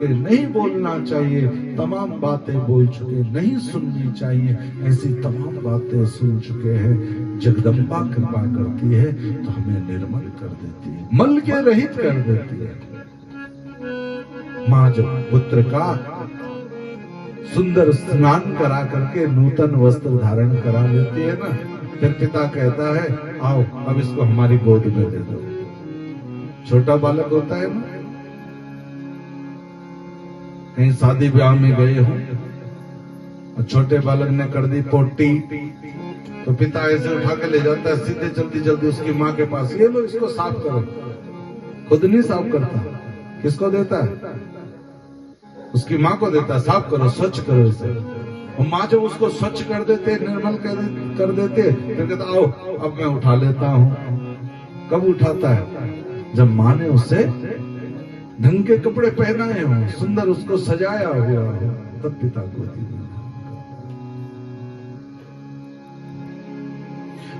नहीं बोलना चाहिए, तमाम बातें बोल चुके, नहीं सुननी चाहिए, ऐसी तमाम बातें सुन चुके हैं। जगदम्बा कृपा करती है तो हमें निर्मल कर देती है, मल के रहित कर देती है। माँ जब पुत्र का सुंदर स्नान करा करके नूतन वस्त्र धारण करा लेती है ना, फिर पिता कहता है आओ अब इसको हमारी गोद में दे दो। छोटा बालक होता है ना, कहीं शादी ब्याह में गए हो और छोटे बालक ने कर दी पोटी, तो पिता ऐसे उठा के ले जाता है सीधे जल्दी जल्दी उसकी माँ के पास, ये लो इसको साफ करो। खुद नहीं साफ करता, किसको देता है? उसकी माँ को देता है, साफ करो, स्वच्छ करो इसे। और माँ जब उसको स्वच्छ कर देते, निर्मल कर देते, फिर कहता आओ अब मैं उठा लेता हूँ। कब उठाता है? जब माँ ने उससे ढंग के कपड़े पहनाए हो, सुंदर उसको सजाया हुआ हो, तब पिता को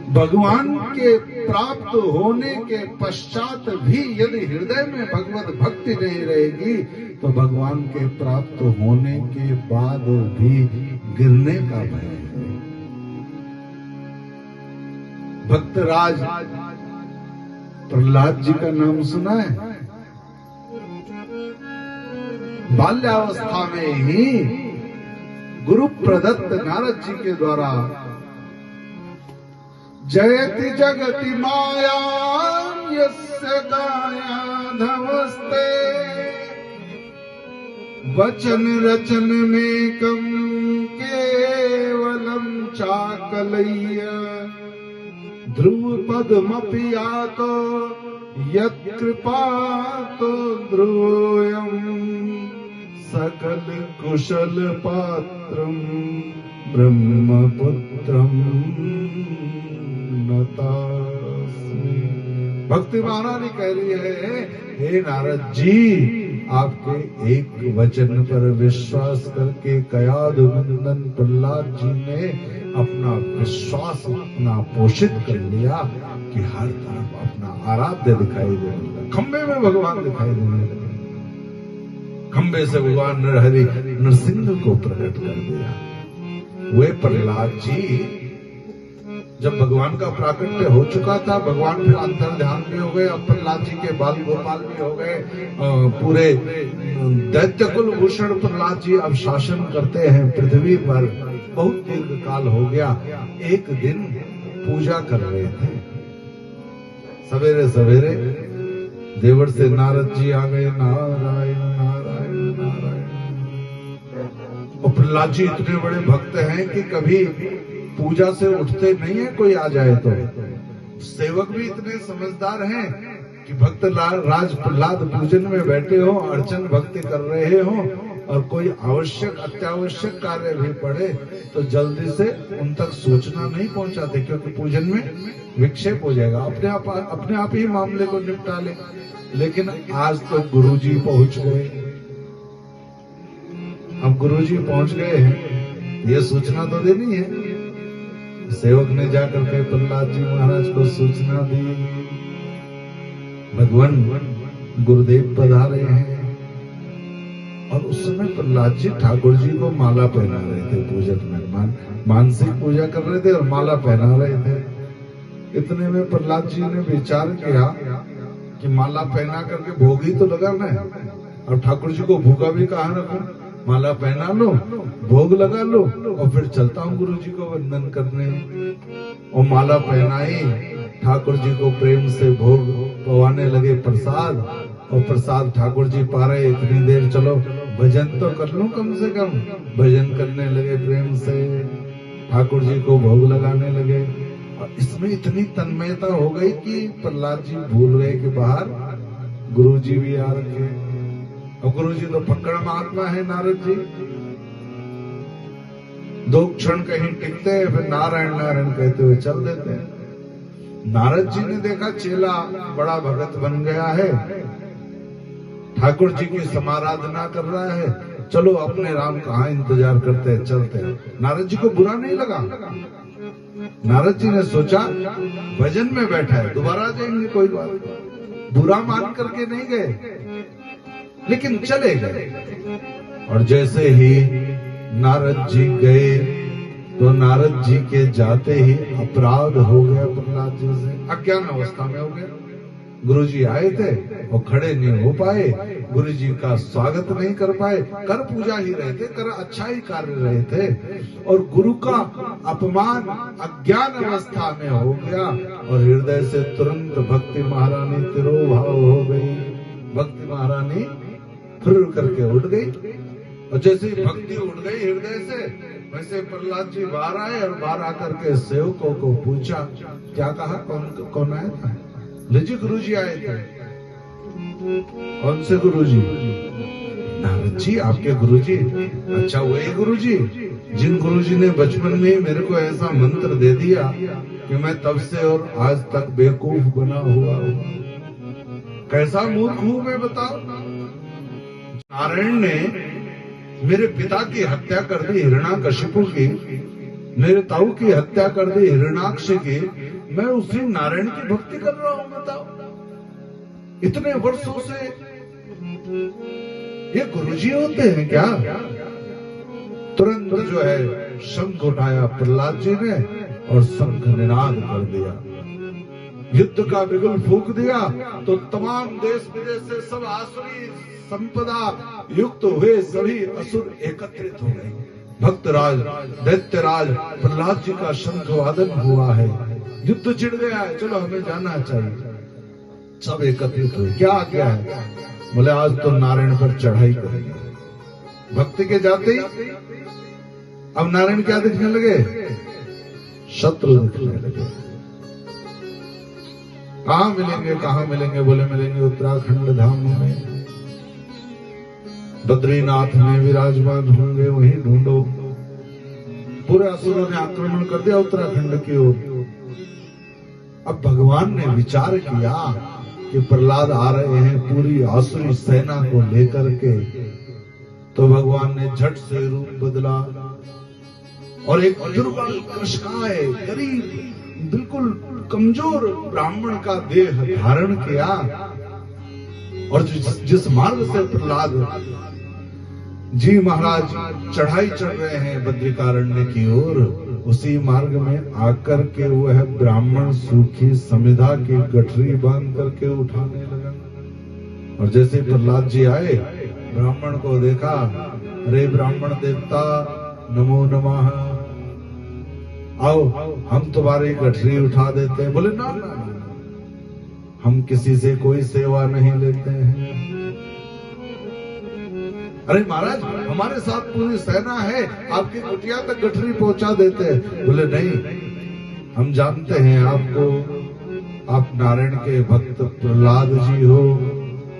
भगवान के प्राप्त होने के पश्चात भी यदि हृदय में भगवत भक्ति नहीं रहेगी तो भगवान के प्राप्त होने के बाद भी गिरने का भय है। भक्तराज प्रहलाद जी का नाम सुना है? बाल्यावस्था में ही गुरु प्रदत्त नारद जी के द्वारा जयति जगति माया यस्य गायाधवस्ते वचन रचन में कम केवलम चाकलय्य ध्रुव पद्मपियातो यत्कृपा तो ध्रुवोऽयं सकल कुशल पात्रम ब्रह्मपुत्रम नतास्मि। भक्ति महारानी कह रही है, हे नारद जी, आपके एक वचन पर विश्वास करके कयाधु नंदन प्रहलाद जी ने अपना विश्वास इतना पोषित कर लिया कि हर तरफ अपना आराध्य दिखाई देने लगा। खंबे में भगवान दिखाई देने लगे, खंबे से भगवान नरहरि नरसिंह को प्रकट कर दिया। वे प्रहलाद जी जब भगवान का प्राकट्य हो चुका था, भगवान फिर अंतर ध्यान भी हो गए, अब प्रहलाद जी के बाल गोपाल भी हो गए, पूरे दैत्य कुल भूषण प्रहलाद जी अब शासन करते हैं पृथ्वी पर। बहुत दीर्घ काल हो गया। एक दिन पूजा कर रहे थे, सवेरे सवेरे देवर से नारद जी आ गए, नारायण नारायण नारायण। और प्रहलाद जी इतने बड़े भक्त हैं कि कभी पूजा से उठते नहीं है, कोई आ जाए तो। सेवक भी इतने समझदार हैं कि भक्त राज प्रहलाद पूजन में बैठे हो, अर्चन भक्ति कर रहे हो और कोई आवश्यक अत्यावश्यक कार्य भी पड़े तो जल्दी से उन तक सूचना नहीं पहुंचाते, क्योंकि पूजन में विक्षेप हो जाएगा, अपने आप ही मामले को निपटा ले। लेकिन आज तो गुरुजी पहुंच गए। अब गुरुजी पहुंच गए हैं, ये सूचना तो देनी है। सेवक ने जाकर के प्रहलाद जी महाराज को सूचना दी, भगवान गुरुदेव पधारे हैं। और उस समय प्रहलाद जी ठाकुर जी को माला पहना रहे थे पूजन में, मानसिक पूजा कर रहे थे और माला पहना रहे थे। इतने में प्रहलाद जी ने विचार किया कि माला पहना करके भोग ही तो लगाना है, और ठाकुर जी को भूखा भी कहाँ रखूं, माला पहना लो, भोग लगा लो और फिर चलता हूँ गुरु जी को वंदन करने। और माला पहनाई, ठाकुर जी को प्रेम से भोग पवाने लगे प्रसाद, और प्रसाद ठाकुर जी पा रहे, इतनी देर चलो भजन तो कर लूं कम से कम। भजन करने लगे प्रेम से, ठाकुर जी को भोग लगाने लगे। और इसमें इतनी तन्मयता हो गई कि प्रहलाद जी भूल गए कि बाहर गुरु जी भी आ रखे। और गुरु जी तो पकड़ महात्मा है नारद जी, दो क्षण कहीं टिकते हैं फिर नारायण नारायण कहते हुए चल देते हैं। नारद जी ने देखा चेला बड़ा भगत बन गया है, ठाकुर जी की समाराधना कर रहा है, चलो अपने राम कहाँ इंतजार करते हैं, चलते हैं। नारद जी को बुरा नहीं लगा। नारद जी ने सोचा भजन में बैठा है, दोबारा जाएंगे, कोई बात नहीं, बुरा मान करके नहीं गए। लेकिन चले गए। और जैसे ही नारद जी गए तो नारद जी के जाते ही अपराध हो गया प्रहलाद जी से, अज्ञान अवस्था में हो गया। गुरु जी आए थे और खड़े नहीं हो पाए, गुरु जी का स्वागत नहीं कर पाए, कर पूजा ही रहे थे, कर अच्छा ही कार्य रहे थे, और गुरु का अपमान अज्ञान अवस्था में हो गया और हृदय से तुरंत भक्ति महारानी तिरोभाव हो गई। भक्ति महारानी फिर करके उठ गई, और जैसे ही भक्ति उठ गई हृदय से, वैसे प्रहलाद जी बाहर आए और बाहर आकर के सेवकों को पूछा, क्या कहा, कौन आया था? जी गुरु जी आए थे। कौन से गुरु जी? नारद जी, आपके गुरु जी? अच्छा, वही गुरु जी जिन गुरु जी ने बचपन में मेरे को ऐसा मंत्र दे दिया कि मैं तब से और आज तक बेवकूफ बना हुआ हूँ। कैसा मूर्ख हूँ मैं, बताओ। नारायण ने मेरे पिता की हत्या कर दी हिरण्याकशिपु की, मेरे ताऊ की हत्या कर दी हिरण्याक्ष की, मैं उसी नारायण की भक्ति कर रहा हूं, बताओ। इतने वर्षों से ये गुरुजी होते हैं क्या? तुरंत जो है शंख उठाया प्रहलाद जी ने और शंख निनाद कर दिया, युद्ध का बिगुल फूंक दिया, तो तमाम देश विदेश से सब आसुरी संपदा युक्त हुए सभी असुर एकत्रित हो गए। भक्तराज दैत्यराज प्रहलाद जी का शंख वादन हुआ है, युद्ध छिड़ गया है, चलो हमें जाना चाहिए। सब एकत्रित हुए, क्या आज्ञा है? बोले आज तो नारायण पर चढ़ाई करेंगे। भक्ति के जाते ही अब नारायण क्या दिखने लगे? शत्रु दिखने लगे। कहाँ मिलेंगे, कहाँ मिलेंगे? बोले मिलेंगे उत्तराखंड धाम में, बद्रीनाथ में विराजमान होंगे, वहीं ढूंढो। पूरे असुरों ने आक्रमण कर दिया उत्तराखंड की ओर। अब भगवान ने विचार किया कि प्रहलाद आ रहे हैं पूरी आसुरी सेना को लेकर के, तो भगवान ने झट से रूप बदला और एक दुर्बल कृष्णाय गरीब बिल्कुल कमजोर ब्राह्मण का देह धारण किया, और जिस मार्ग से प्रहलाद जी महाराज चढ़ाई चढ़ रहे हैं बद्रिकारण्य की ओर, उसी मार्ग में आकर के वह ब्राह्मण सूखी समिधा की गठरी बांध करके उठाने लगा। और जैसे प्रहलाद जी आए, ब्राह्मण को देखा, अरे ब्राह्मण देवता नमो नमः, आओ हम तुम्हारी गठरी उठा देते हैं। बोले ना, हम किसी से कोई सेवा नहीं लेते हैं। अरे महाराज, हमारे साथ पूरी सेना है, आपकी कुटिया तक गठरी पहुंचा देते हैं। बोले नहीं, हम जानते हैं आपको, आप नारायण के भक्त प्रहलाद जी हो,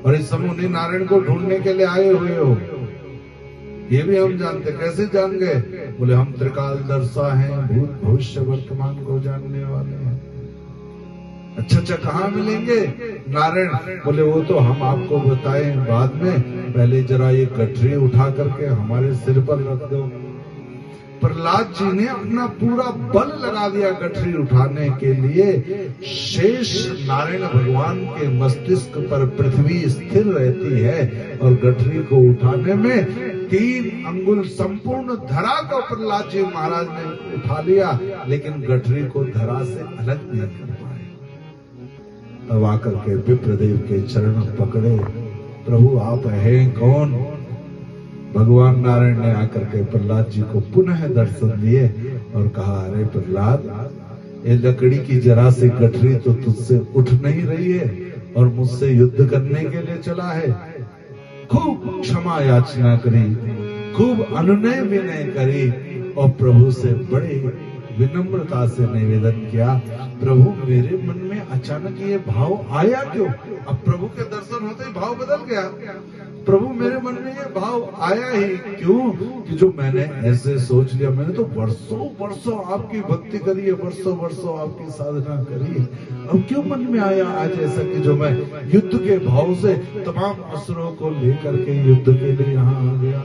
और इस समय नारायण को ढूंढने के लिए आए हुए हो, ये भी हम जानते। कैसे जान गए? बोले हम त्रिकालदर्शी हैं, भूत भविष्य वर्तमान को जानने वाले हैं। अच्छा, कहाँ मिलेंगे नारायण? बोले वो तो हम आपको बताएं बाद में, पहले जरा ये गठरी उठा करके हमारे सिर पर रख दो। प्रहलाद जी ने अपना पूरा बल लगा दिया गठरी उठाने के लिए। शेष नारायण भगवान के मस्तिष्क पर पृथ्वी स्थिर रहती है, और गठरी को उठाने में 3 अंगुल संपूर्ण धरा को प्रहलाद जी महाराज ने उठा लिया, लेकिन गठरी को धरा से अलग नहीं कर पाए। तब आकर के विप्रदेव के चरण पकड़े, प्रभु आप हैं कौन? भगवान नारायण ने आकर के प्रहलाद जी को पुनः दर्शन दिए और कहा, अरे प्रहलाद, ये लकड़ी की जरा सी गठरी तो तुझसे उठ नहीं रही है और मुझसे युद्ध करने के लिए चला है। खूब क्षमा याचना करी, खूब अनुनय विनय करी, और प्रभु से बड़े विनम्रता से निवेदन किया, प्रभु मेरे मन में अचानक ये भाव आया क्यों? अब प्रभु के दर्शन होते ही भाव बदल गया। प्रभु मेरे मन में ये भाव आया ही क्यों कि जो मैंने ऐसे सोच लिया, मैंने तो वर्षों वर्षों आपकी भक्ति करी है, वर्षों वर्षों आपकी साधना करी है, अब क्यों मन में आया आज ऐसा कि जो मैं युद्ध के भाव से तमाम असुरों को लेकर के युद्ध के लिए यहाँ आ गया।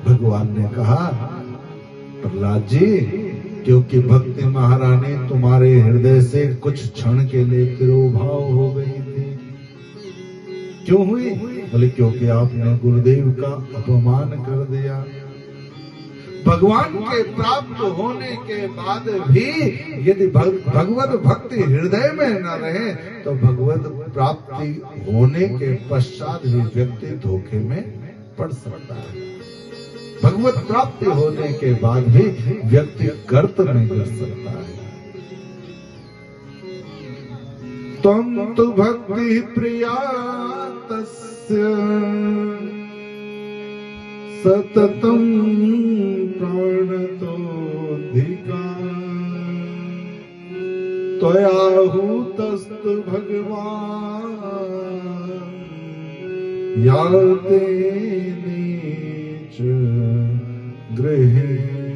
भगवान ने कहा, प्रहलाद जी, क्योंकि भक्ति महारानी तुम्हारे हृदय से कुछ क्षण के लिए तिरोभाव हो गई थी। क्यों हुई? बोले क्योंकि आपने गुरुदेव का अपमान कर दिया। भगवान के प्राप्त होने के बाद भी यदि भगवत भक्ति हृदय में न रहे तो भगवत प्राप्ति होने के पश्चात भी व्यक्ति धोखे में पड़ सकता है। भगवत प्राप्ति होने के बाद भी व्यक्ति गर्त में गिर सकता है। त्वं तु भक्ति प्रिया तस्य सततं प्राणतोऽधिका त्वयाहूतस्तु भगवान् याते नीच गृहेष्वपि।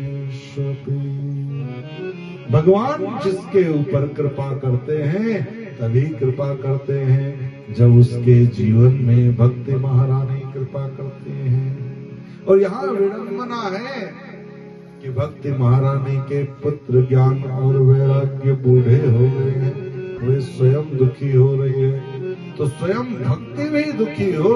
भगवान जिसके ऊपर कृपा करते हैं तभी कृपा करते हैं जब उसके जीवन में भक्ति महारानी कृपा करती हैं। और यहाँ विडंबना है कि भक्ति महारानी के पुत्र ज्ञान और वैराग्य बूढ़े हो गए हैं, वे स्वयं दुखी हो रही है। तो स्वयं भक्ति भी दुखी हो